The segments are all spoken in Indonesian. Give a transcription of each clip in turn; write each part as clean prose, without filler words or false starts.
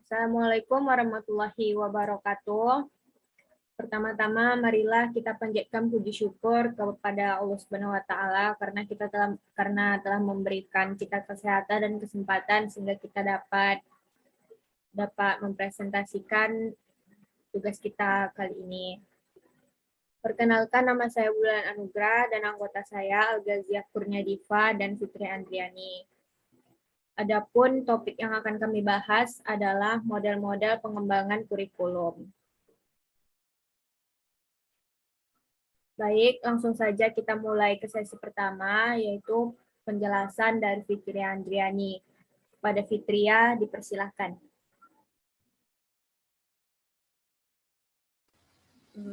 Assalamualaikum warahmatullahi wabarakatuh. Pertama-tama marilah kita panjatkan puji syukur kepada Allah Subhanahu wa taala karena telah memberikan kita kesehatan dan kesempatan sehingga kita dapat mempresentasikan tugas kita kali ini. Perkenalkan, nama saya Bulan Anugrah dan anggota saya Al-Ghaziah Kurniadifa dan Fitri Andriani. Adapun topik yang akan kami bahas adalah model-model pengembangan kurikulum. Baik, langsung saja kita mulai ke sesi pertama, yaitu penjelasan dari Fitri Andriani. Pada Fitria, dipersilahkan.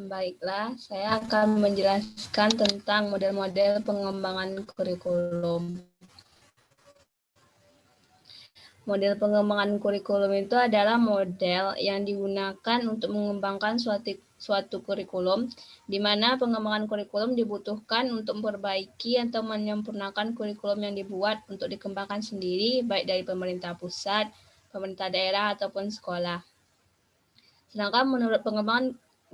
Baiklah, saya akan menjelaskan tentang model-model pengembangan kurikulum. Model pengembangan kurikulum itu adalah model yang digunakan untuk mengembangkan suatu kurikulum, di mana pengembangan kurikulum dibutuhkan untuk memperbaiki atau menyempurnakan kurikulum yang dibuat untuk dikembangkan sendiri, baik dari pemerintah pusat, pemerintah daerah, ataupun sekolah. Sedangkan menurut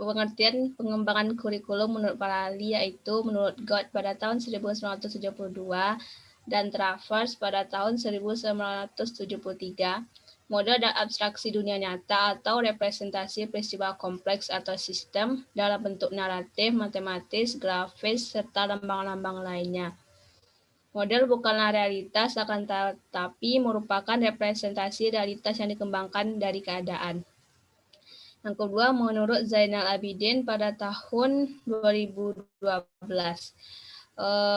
pengertian pengembangan kurikulum menurut para ahli yaitu menurut Gott pada tahun 1972 dan Travers pada tahun 1973, model dan abstraksi dunia nyata atau representasi peristiwa kompleks atau sistem dalam bentuk naratif, matematis, grafis, serta lambang-lambang lainnya. Model bukanlah realitas, akan tetapi merupakan representasi realitas yang dikembangkan dari keadaan. Yang kedua, menurut Zainal Abidin pada tahun 2012,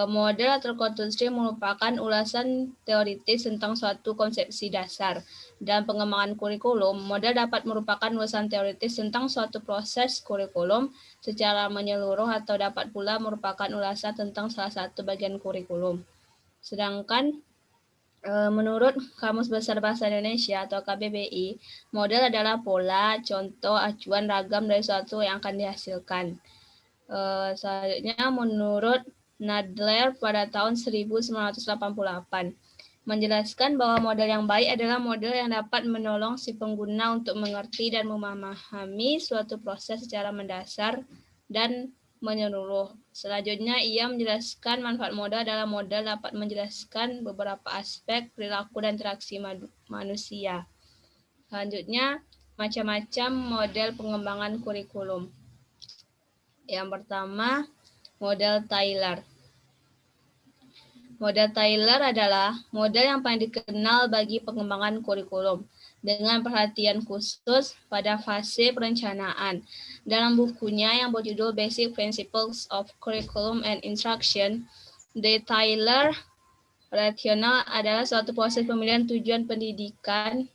model atau konstruksi merupakan ulasan teoritis tentang suatu konsepsi dasar. Dan pengembangan kurikulum, model dapat merupakan ulasan teoritis tentang suatu proses kurikulum secara menyeluruh atau dapat pula merupakan ulasan tentang salah satu bagian kurikulum. Sedangkan menurut Kamus Besar Bahasa Indonesia atau KBBI, model adalah pola, contoh, acuan, ragam dari suatu yang akan dihasilkan. Selanjutnya menurut Nadler pada tahun 1988, menjelaskan bahwa model yang baik adalah model yang dapat menolong si pengguna untuk mengerti dan memahami suatu proses secara mendasar dan menyeluruh. Selanjutnya, ia menjelaskan manfaat model adalah model dapat menjelaskan beberapa aspek perilaku dan interaksi manusia. Selanjutnya, macam-macam model pengembangan kurikulum. Yang pertama, model Taylor. Model Taylor adalah model yang paling dikenal bagi pengembangan kurikulum dengan perhatian khusus pada fase perencanaan. Dalam bukunya yang berjudul Basic Principles of Curriculum and Instruction, The Taylor Rationale adalah suatu proses pemilihan tujuan pendidikan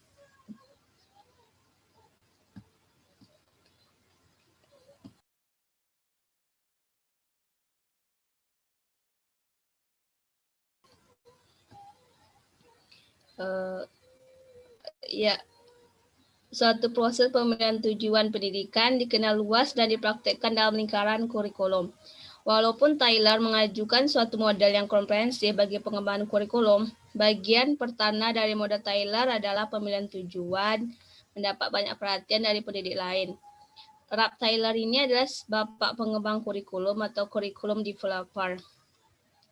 suatu proses pemilihan tujuan pendidikan dikenal luas dan dipraktikkan dalam lingkaran kurikulum. Walaupun Taylor mengajukan suatu model yang komprehensif bagi pengembangan kurikulum, bagian pertama dari model Taylor adalah pemilihan tujuan, mendapat banyak perhatian dari pendidik lain. Ralph Taylor ini adalah bapak pengembang kurikulum atau curriculum developer.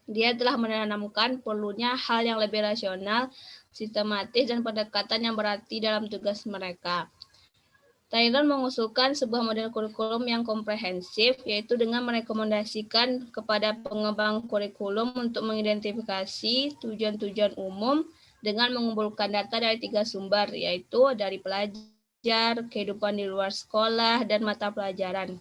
Dia telah menanamkan perlunya hal yang lebih rasional, sistematis, dan pendekatan yang berarti dalam tugas mereka. Taylor mengusulkan sebuah model kurikulum yang komprehensif, yaitu dengan merekomendasikan kepada pengembang kurikulum untuk mengidentifikasi tujuan-tujuan umum dengan mengumpulkan data dari 3 sumber, yaitu dari pelajar, kehidupan di luar sekolah, dan mata pelajaran.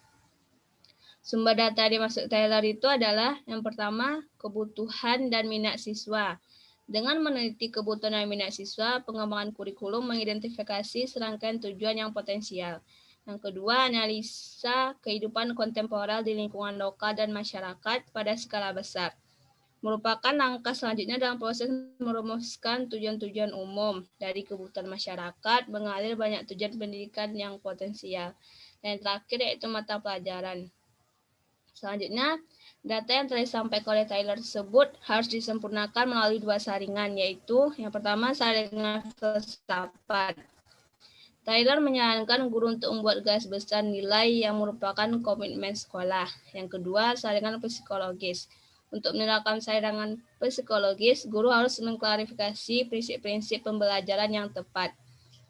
Sumber data yang dimaksud Taylor itu adalah yang pertama, kebutuhan dan minat siswa. Dengan meneliti kebutuhan dan minat siswa, pengembangan kurikulum mengidentifikasi serangkaian tujuan yang potensial. Yang kedua, analisa kehidupan kontemporer di lingkungan lokal dan masyarakat pada skala besar. Merupakan langkah selanjutnya dalam proses merumuskan tujuan-tujuan umum dari kebutuhan masyarakat, mengalir banyak tujuan pendidikan yang potensial. Dan yang terakhir yaitu mata pelajaran. Selanjutnya, data yang telah disampaikan oleh Taylor tersebut harus disempurnakan melalui 2 saringan, yaitu yang pertama saringan filsafat. Taylor menyarankan guru untuk membuat garis besar nilai yang merupakan komitmen sekolah. Yang kedua, saringan psikologis. Untuk menerapkan saringan psikologis, guru harus mengklarifikasi prinsip-prinsip pembelajaran yang tepat.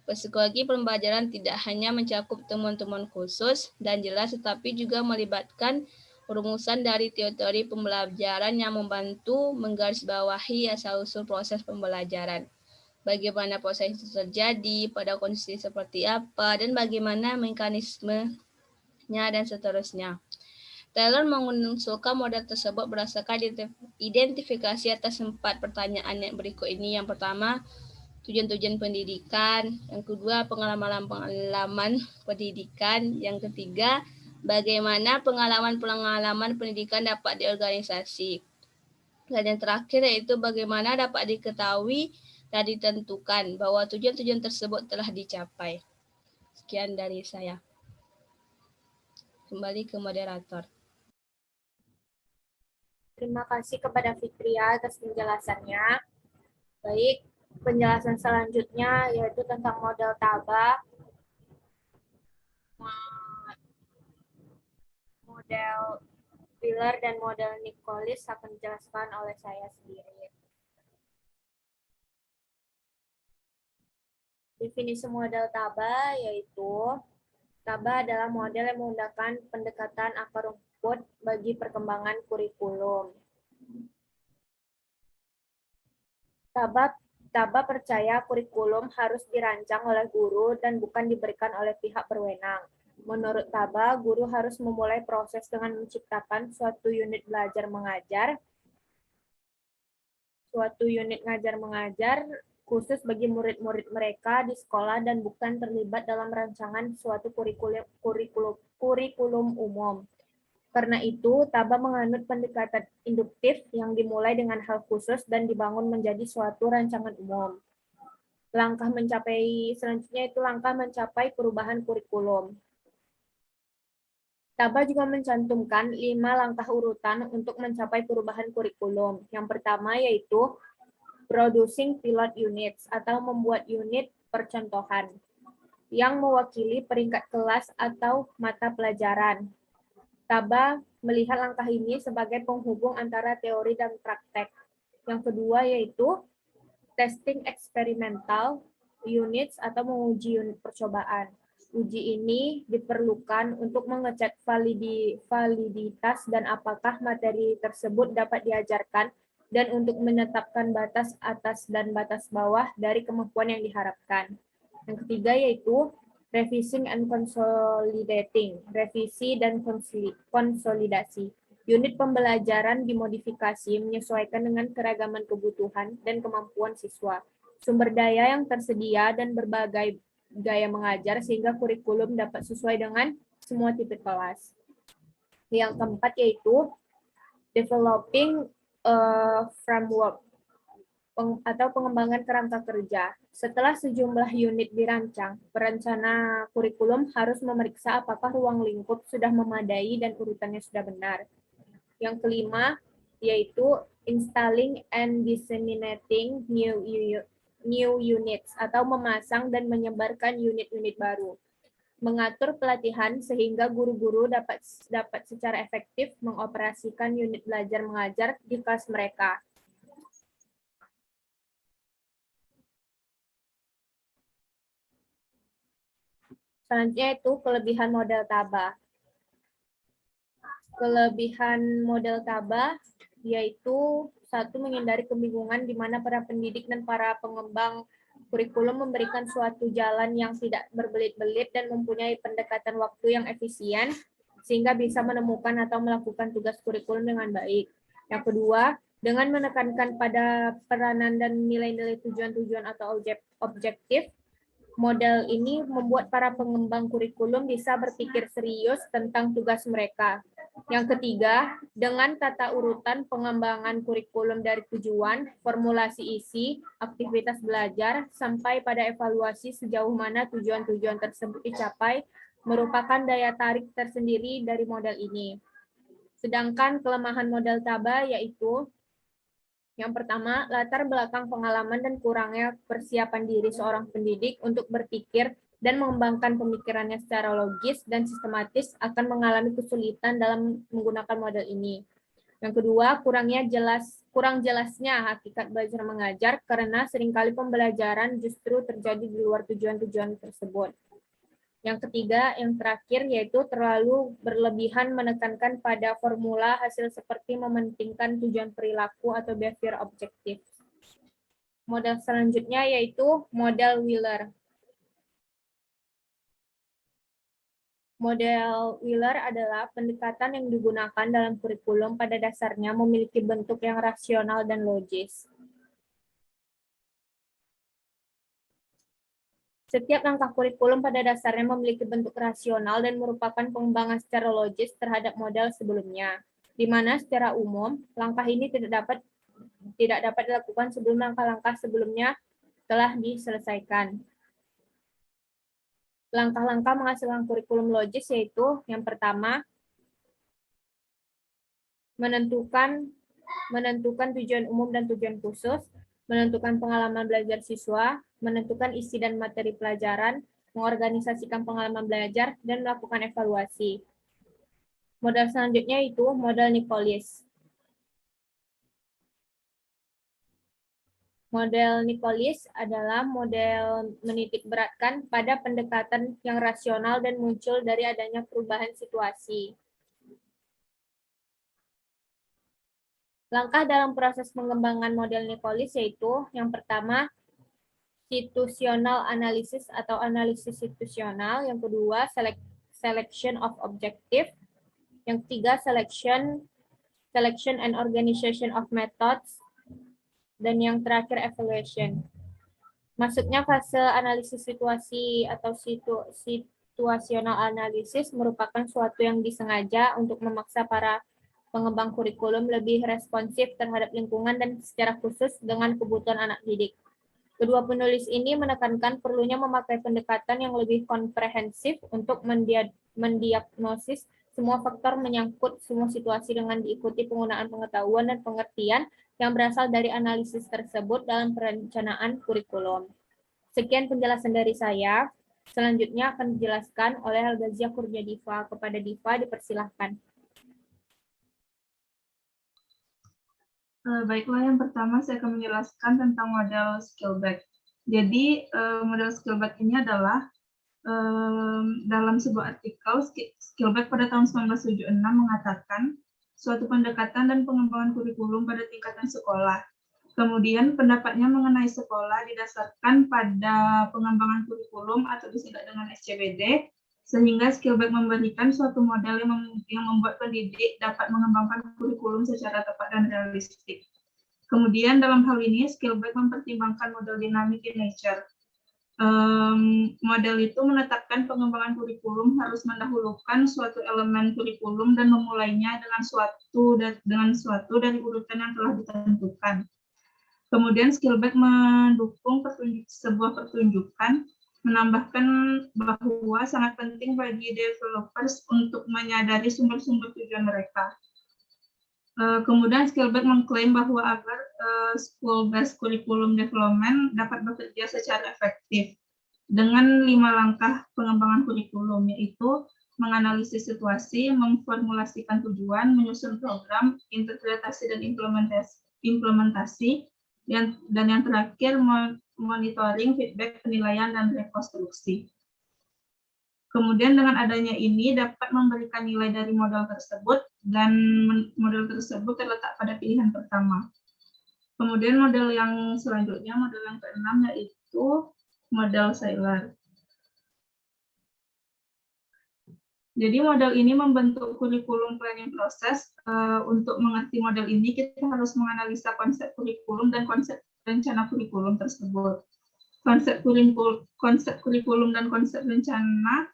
Psikologi pembelajaran tidak hanya mencakup temuan-temuan khusus dan jelas, tetapi juga melibatkan rumusan dari teori pembelajaran yang membantu menggarisbawahi asal-usul proses pembelajaran. Bagaimana proses itu terjadi, pada kondisi seperti apa, dan bagaimana mekanismenya, dan seterusnya. Taylor mengusulkan model tersebut berdasarkan identifikasi atas 4 pertanyaan yang berikut ini. Yang pertama, tujuan-tujuan pendidikan. Yang kedua, pengalaman-pengalaman pendidikan. Yang ketiga, bagaimana pengalaman-pengalaman pendidikan dapat diorganisasi. Dan yang terakhir yaitu bagaimana dapat diketahui dan ditentukan bahwa tujuan-tujuan tersebut telah dicapai. Sekian dari saya. Kembali ke moderator. Terima kasih kepada Fitria atas penjelasannya. Baik, penjelasan selanjutnya yaitu tentang model Taba. Model Wheeler dan model Nicolis akan dijelaskan oleh saya sendiri. Definisi model Taba yaitu Taba adalah model yang menggunakan pendekatan akar rumput bagi perkembangan kurikulum. Taba percaya kurikulum harus dirancang oleh guru dan bukan diberikan oleh pihak berwenang. Menurut Taba, guru harus memulai proses dengan menciptakan suatu unit belajar mengajar, khusus bagi murid-murid mereka di sekolah dan bukan terlibat dalam rancangan suatu kurikulum umum. Karena itu, Taba menganut pendekatan induktif yang dimulai dengan hal khusus dan dibangun menjadi suatu rancangan umum. Selanjutnya itu langkah mencapai perubahan kurikulum. Taba juga mencantumkan 5 langkah urutan untuk mencapai perubahan kurikulum. Yang pertama yaitu producing pilot units atau membuat unit percontohan yang mewakili peringkat kelas atau mata pelajaran. Taba melihat langkah ini sebagai penghubung antara teori dan praktek. Yang kedua yaitu testing eksperimental units atau menguji unit percobaan. Uji ini diperlukan untuk mengecek validitas dan apakah materi tersebut dapat diajarkan dan untuk menetapkan batas atas dan batas bawah dari kemampuan yang diharapkan. Yang ketiga yaitu revising and consolidating, revisi dan konsolidasi. Unit pembelajaran dimodifikasi menyesuaikan dengan keragaman kebutuhan dan kemampuan siswa, sumber daya yang tersedia, dan berbagai gaya mengajar sehingga kurikulum dapat sesuai dengan semua tipe kelas. Yang keempat yaitu developing framework atau pengembangan kerangka kerja. Setelah sejumlah unit dirancang, perencana kurikulum harus memeriksa apakah ruang lingkup sudah memadai dan urutannya sudah benar. Yang kelima yaitu installing and disseminating new units atau memasang dan menyebarkan unit-unit baru. Mengatur pelatihan sehingga guru-guru dapat secara efektif mengoperasikan unit belajar mengajar di kelas mereka. Selanjutnya itu kelebihan model Taba. Kelebihan model Taba yaitu satu, menghindari kebingungan di mana para pendidik dan para pengembang kurikulum memberikan suatu jalan yang tidak berbelit-belit dan mempunyai pendekatan waktu yang efisien sehingga bisa menemukan atau melakukan tugas kurikulum dengan baik. Yang kedua, dengan menekankan pada peranan dan nilai-nilai tujuan-tujuan atau objektif, model ini membuat para pengembang kurikulum bisa berpikir serius tentang tugas mereka. Yang ketiga, dengan tata urutan pengembangan kurikulum dari tujuan, formulasi isi, aktivitas belajar, sampai pada evaluasi sejauh mana tujuan-tujuan tersebut dicapai, merupakan daya tarik tersendiri dari model ini. Sedangkan kelemahan model Taba yaitu yang pertama, latar belakang pengalaman dan kurangnya persiapan diri seorang pendidik untuk berpikir dan mengembangkan pemikirannya secara logis dan sistematis akan mengalami kesulitan dalam menggunakan model ini. Yang kedua, kurang jelasnya hakikat belajar mengajar karena seringkali pembelajaran justru terjadi di luar tujuan-tujuan tersebut. Yang ketiga, yang terakhir, yaitu terlalu berlebihan menekankan pada formula hasil seperti mementingkan tujuan perilaku atau behavior objektif. Model selanjutnya yaitu model Wheeler. Model Wheeler adalah pendekatan yang digunakan dalam kurikulum pada dasarnya memiliki bentuk yang rasional dan logis. Setiap langkah kurikulum pada dasarnya memiliki bentuk rasional dan merupakan pengembangan secara logis terhadap model sebelumnya, di mana secara umum langkah ini tidak dapat dilakukan sebelum langkah-langkah sebelumnya telah diselesaikan. Langkah-langkah menghasilkan kurikulum logis yaitu yang pertama, menentukan tujuan umum dan tujuan khusus, menentukan pengalaman belajar siswa, menentukan isi dan materi pelajaran, mengorganisasikan pengalaman belajar, dan melakukan evaluasi. Model selanjutnya itu model Nicolis. Model Nicolis adalah model menitikberatkan pada pendekatan yang rasional dan muncul dari adanya perubahan situasi. Langkah dalam proses pengembangan model Nicolis yaitu yang pertama, situational analysis atau analisis situasional, yang kedua, selection of objective, yang ketiga, selection and organization of methods, dan yang terakhir evaluation. Maksudnya fase analisis situasi atau situational analysis merupakan suatu yang disengaja untuk memaksa para pengembang kurikulum lebih responsif terhadap lingkungan dan secara khusus dengan kebutuhan anak didik. Kedua penulis ini menekankan perlunya memakai pendekatan yang lebih komprehensif untuk mendiagnosis semua faktor menyangkut semua situasi dengan diikuti penggunaan pengetahuan dan pengertian yang berasal dari analisis tersebut dalam perencanaan kurikulum. Sekian penjelasan dari saya. Selanjutnya akan dijelaskan oleh Al-Ghaziyah Kurnia-Diva. Kepada Diva, dipersilahkan. Baiklah, yang pertama saya akan menjelaskan tentang model Skillback. Jadi, model Skillback ini adalah dalam sebuah artikel, Skillback pada tahun 1976 mengatakan suatu pendekatan dan pengembangan kurikulum pada tingkatan sekolah. Kemudian pendapatnya mengenai sekolah didasarkan pada pengembangan kurikulum atau disingkat dengan SCBD, sehingga Skillback memberikan suatu model yang membuat pendidik dapat mengembangkan kurikulum secara tepat dan realistik. Kemudian dalam hal ini Skillback mempertimbangkan model dynamic in nature. Model itu menetapkan pengembangan kurikulum harus mendahulukan suatu elemen kurikulum dan memulainya dengan suatu dari urutan yang telah ditentukan. Kemudian Skillback mendukung sebuah pertunjukan, menambahkan bahwa sangat penting bagi developers untuk menyadari sumber-sumber tujuan mereka. Kemudian Skillback mengklaim bahwa agar school-based curriculum development dapat bekerja secara efektif dengan 5 langkah pengembangan kurikulum, yaitu menganalisis situasi, memformulasikan tujuan, menyusun program, interpretasi dan implementasi, dan yang terakhir monitoring, feedback, penilaian, dan rekonstruksi. Kemudian dengan adanya ini dapat memberikan nilai dari model tersebut, dan model tersebut terletak pada pilihan pertama. Kemudian model yang selanjutnya, model yang keenam, yaitu model Seiler. Jadi model ini membentuk kurikulum planning proses. Untuk mengerti model ini, kita harus menganalisa konsep kurikulum dan konsep rencana kurikulum tersebut. Konsep kurikulum dan konsep rencana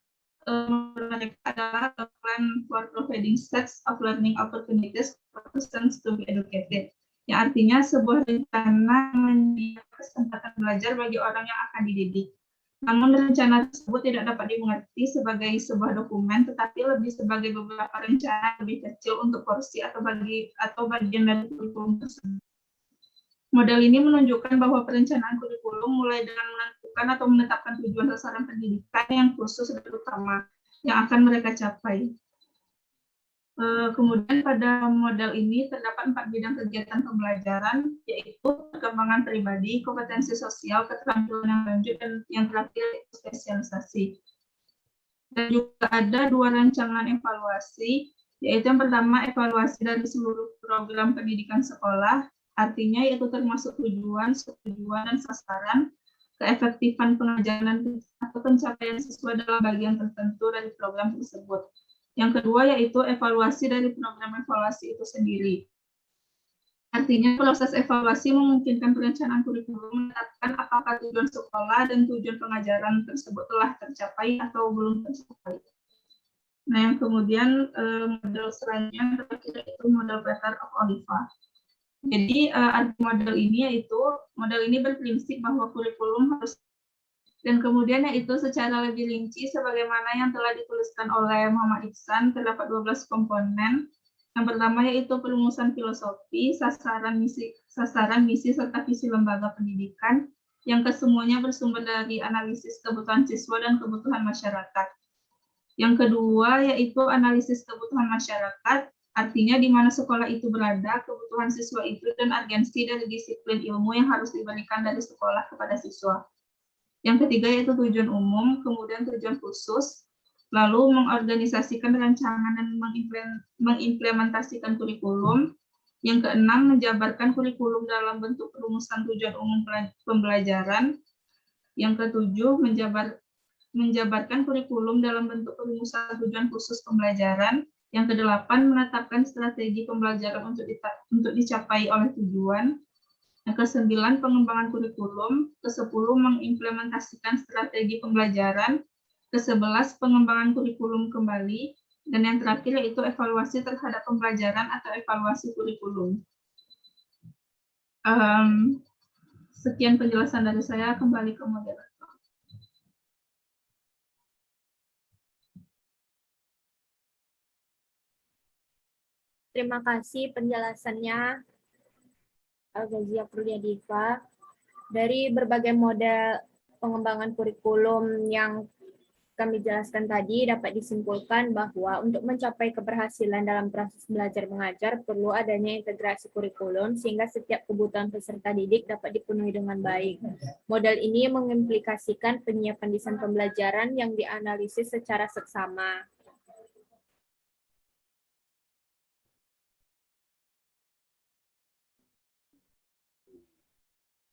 mereka adalah a plan for providing sets of learning opportunities for persons to be educated. Yang artinya sebuah rencana menyediakan kesempatan belajar bagi orang yang akan dididik. Namun rencana tersebut tidak dapat dimengerti sebagai sebuah dokumen, tetapi lebih sebagai beberapa rencana lebih kecil untuk porsi atau bagian dari kurikulum tersebut. Model ini menunjukkan bahwa perencanaan kurikulum mulai dengan menentukan menentukan atau menetapkan tujuan sasaran pendidikan yang khusus dan utama yang akan mereka capai. Kemudian pada model ini terdapat 4 bidang kegiatan pembelajaran, yaitu perkembangan pribadi, kompetensi sosial, keterampilan yang lanjut, dan yang terakhir spesialisasi. Dan juga ada 2 rancangan evaluasi, yaitu yang pertama evaluasi dari seluruh program pendidikan sekolah, artinya yaitu termasuk tujuan, subtujuan, dan sasaran, keefektifan pengajaran atau pencapaian siswa dalam bagian tertentu dari program tersebut. Yang kedua yaitu evaluasi dari program evaluasi itu sendiri. Artinya proses evaluasi memungkinkan perencanaan kurikulum menetapkan apakah tujuan sekolah dan tujuan pengajaran tersebut telah tercapai atau belum tercapai. Nah, yang kemudian model selanjutnya yaitu model Peter of Oliva. Jadi arti model ini yaitu model ini berprinsip bahwa kurikulum harus dan kemudian yaitu secara lebih rinci sebagaimana yang telah dituliskan oleh Muhammad Ihsan terdapat 12 komponen. Yang pertama yaitu perumusan filosofi, sasaran, misi serta visi lembaga pendidikan yang kesemuanya bersumber dari analisis kebutuhan siswa dan kebutuhan masyarakat. Yang kedua yaitu analisis kebutuhan masyarakat, artinya di mana sekolah itu berada, kebutuhan siswa itu dan agensi dari disiplin ilmu yang harus diberikan dari sekolah kepada siswa. Yang ketiga yaitu tujuan umum, kemudian tujuan khusus, lalu mengorganisasikan rancangan dan mengimplementasikan kurikulum. Yang keenam, menjabarkan kurikulum dalam bentuk perumusan tujuan umum pembelajaran. Yang ketujuh, menjabarkan kurikulum dalam bentuk perumusan tujuan khusus pembelajaran. Yang kedelapan, menetapkan strategi pembelajaran untuk dicapai oleh tujuan. Yang ke-9, pengembangan kurikulum. Ke-10, mengimplementasikan strategi pembelajaran. Ke-11, pengembangan kurikulum kembali. Dan yang terakhir yaitu evaluasi terhadap pembelajaran atau evaluasi kurikulum. Sekian penjelasan dari saya, kembali ke moderator. Terima kasih penjelasannya, Al-Ghaziyah Diva. Dari berbagai model pengembangan kurikulum yang kami jelaskan tadi, dapat disimpulkan bahwa untuk mencapai keberhasilan dalam proses belajar mengajar perlu adanya integrasi kurikulum sehingga setiap kebutuhan peserta didik dapat dipenuhi dengan baik. Model ini mengimplikasikan penyiapan desain pembelajaran yang dianalisis secara seksama.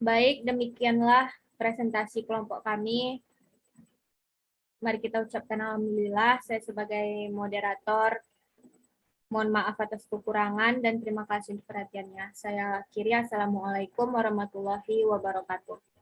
Baik, demikianlah presentasi kelompok kami. Mari kita ucapkan alhamdulillah. Saya sebagai moderator mohon maaf atas kekurangan dan terima kasih untuk perhatiannya. Saya akhiri, assalamualaikum warahmatullahi wabarakatuh.